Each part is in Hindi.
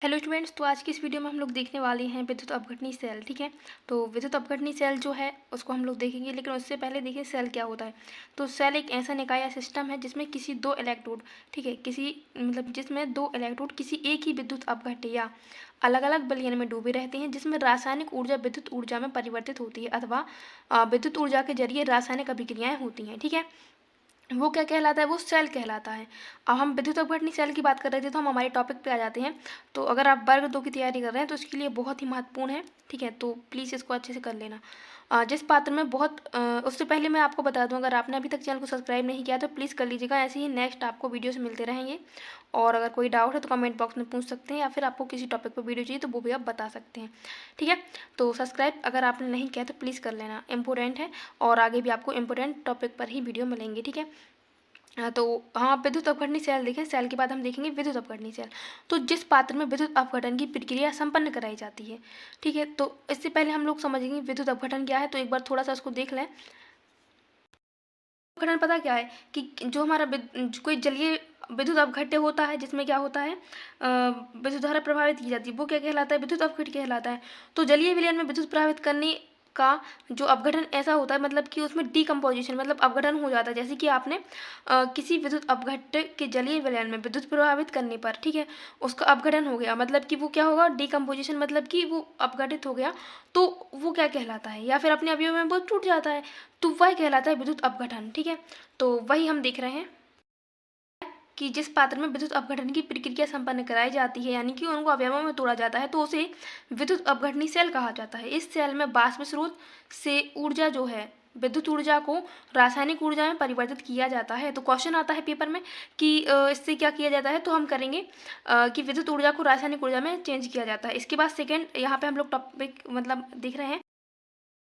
हेलो स्टूडेंट्स, तो आज की इस वीडियो में हम लोग देखने वाले हैं विद्युत अपघटनी सेल। ठीक है, तो विद्युत अपघटनी सेल जो है उसको हम लोग देखेंगे, लेकिन उससे पहले देखिए सेल क्या होता है। तो सेल एक ऐसा निकाय या सिस्टम है जिसमें किसी दो इलेक्ट्रोड, ठीक है, जिसमें दो इलेक्ट्रोड किसी एक ही विद्युत अपघट्य या अलग अलग विलयन में डूबे रहते हैं, जिसमें रासायनिक ऊर्जा विद्युत ऊर्जा में परिवर्तित होती है अथवा विद्युत ऊर्जा के जरिए रासायनिक अभिक्रियाएँ होती हैं। ठीक है, वो क्या कहलाता है, वो सेल कहलाता है। अब हम विद्युत अपघटनी सेल की बात कर रहे थे, तो हम हमारे टॉपिक पे आ जाते हैं। तो अगर आप वर्ग 2 की तैयारी कर रहे हैं तो इसके लिए बहुत ही महत्वपूर्ण है। ठीक है, तो प्लीज़ इसको अच्छे से कर लेना। जिस पात्र में उससे पहले मैं आपको बता दूं, अगर आपने अभी तक चैनल को सब्सक्राइब नहीं किया तो प्लीज़ कर लीजिएगा। ऐसे ही नेक्स्ट आपको वीडियोस मिलते रहेंगे, और अगर कोई डाउट है तो कमेंट बॉक्स में पूछ सकते हैं, या फिर आपको किसी टॉपिक पर वीडियो चाहिए तो वो भी आप बता सकते हैं। ठीक है, तो सब्सक्राइब अगर आपने नहीं किया तो प्लीज़ कर लेना, इम्पोर्टेंट है, और आगे भी आपको इम्पोर्टेंट टॉपिक पर ही वीडियो मिलेंगे। ठीक है, तो हम आप विद्युत अपघटनी सेल देखें। सेल के बाद हम देखेंगे विद्युत अपघटनी सेल। तो जिस पात्र में विद्युत अपघटन की प्रक्रिया संपन्न कराई जाती है। ठीक है, तो इससे पहले हम लोग समझेंगे विद्युत अपघटन क्या है, तो एक बार थोड़ा सा उसको देख लें। अपघटन पता क्या है कि जो हमारा कोई जलीय विद्युत अपघट्य होता है, जिसमें क्या होता है, विद्युत धारा प्रभावित की जाती है, वो क्या कहलाता है, विद्युत अपघट्य कहलाता है। तो जलीय विलयन में विद्युत प्रभावित करने का जो अपघटन ऐसा होता है, मतलब कि उसमें डीकम्पोजिशन मतलब अपघटन हो जाता है। जैसे कि आपने किसी विद्युत अपघट्य के जलीय विलयन में विद्युत प्रभावित करने पर, ठीक है, उसका अपघटन हो गया, मतलब कि वो क्या होगा, डीकम्पोजिशन, मतलब कि वो अपघटित हो गया, तो वो क्या कहलाता है, या फिर अपने अवयव में वो टूट जाता है, तो वह कहलाता है विद्युत अपघटन। ठीक है, तो वही हम देख रहे हैं कि जिस पात्र में विद्युत अपघटन की प्रक्रिया संपन्न कराई जाती है, यानी कि उनको अवयवों में तोड़ा जाता है, तो उसे विद्युत अपघटनी सेल कहा जाता है। इस सेल में वाष्प स्रोत से ऊर्जा जो है, विद्युत ऊर्जा को रासायनिक ऊर्जा में परिवर्तित किया जाता है। तो क्वेश्चन आता है पेपर में कि इससे क्या किया जाता है, तो हम करेंगे कि विद्युत ऊर्जा को रासायनिक ऊर्जा में चेंज किया जाता है। इसके बाद सेकेंड यहाँ पे हम लोग टॉपिक मतलब देख रहे हैं,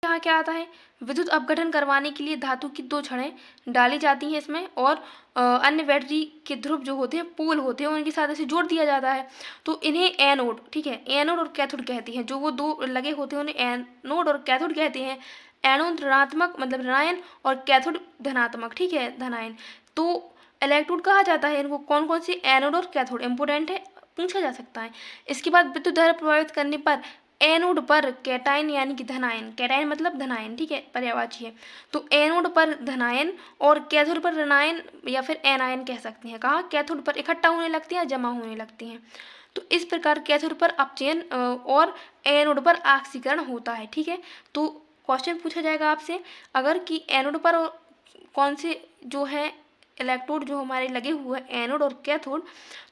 यहाँ क्या आता है, विद्युत अपघटन करवाने के लिए धातु की दो छड़ें डाली जाती हैं इसमें, और अन्य बैटरी के ध्रुव जो होते हैं, पोल होते हैं, उनके साथ ऐसे जोड़ दिया जाता है। तो इन्हें एनोड, ठीक है, एनोड और कैथोड कहती हैं। जो वो दो लगे होते हैं उन्हें एनोड और कैथोड कहते हैं। एनोड ऋणात्मक मतलब ऋणायन, और कैथोड धनात्मक, ठीक है, धनायन। तो इलेक्ट्रोड कहा जाता है इनको। कौन कौन से, एनोड और कैथोड, इंपोर्टेंट है, पूछा जा सकता है। इसके बाद विद्युत धारा प्रभावित करने पर एनोड पर कैटायन यानी कि धनायन, कैटायन मतलब धनायन, ठीक है, पर्यायवाची है। तो एनोड पर धनायन और कैथोड पर ऋणायन या फिर एनायन कह सकते हैं। कहाँ, कैथोड पर इकट्ठा होने लगती हैं, जमा होने लगती हैं। तो इस प्रकार कैथोड पर अपचयन और एनोड पर ऑक्सीकरण होता है। ठीक है, तो क्वेश्चन पूछा जाएगा आपसे, अगर कि एनोड पर कौन से जो है इलेक्ट्रोड जो हमारे लगे हुए हैं, एनोड और कैथोड,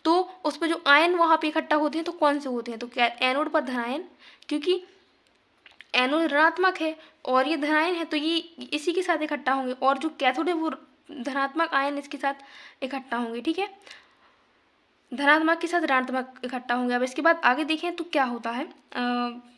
तो उस पर जो आयन वहाँ पे इकट्ठा होते हैं, तो कौन से होते हैं, तो एनोड पर धनायन, क्योंकि एनोड ऋणात्मक है और ये धनायन है, तो ये इसी के साथ इकट्ठा होंगे, और जो कैथोड है वो धनात्मक आयन इसके साथ इकट्ठा होंगे। ठीक है, धनात्मक के साथ ऋणात्मक इकट्ठा होंगे। अब इसके बाद आगे देखें तो क्या होता है,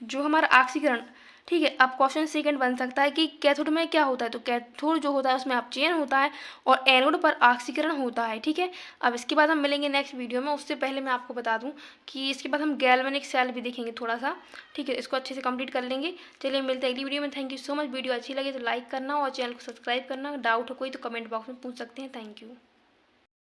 जो हमारा ऑक्सीकरण, ठीक है। अब क्वेश्चन सेकंड बन सकता है कि कैथोड में क्या होता है, तो कैथोड जो होता है उसमें अपचयन होता है और एनोड पर ऑक्सीकरण होता है। ठीक है, अब इसके बाद हम मिलेंगे नेक्स्ट वीडियो में। उससे पहले मैं आपको बता दूं कि इसके बाद हम गैल्वेनिक सेल भी देखेंगे थोड़ा सा। ठीक है, इसको अच्छे से कंप्लीट कर लेंगे। चलिए मिलते हैं अगली वीडियो में। Thank you so much. Video अच्छी लगे तो लाइक करना और चैनल को सब्सक्राइब करना। डाउट हो कोई तो कमेंट बॉक्स में पूछ सकते हैं। Thank you.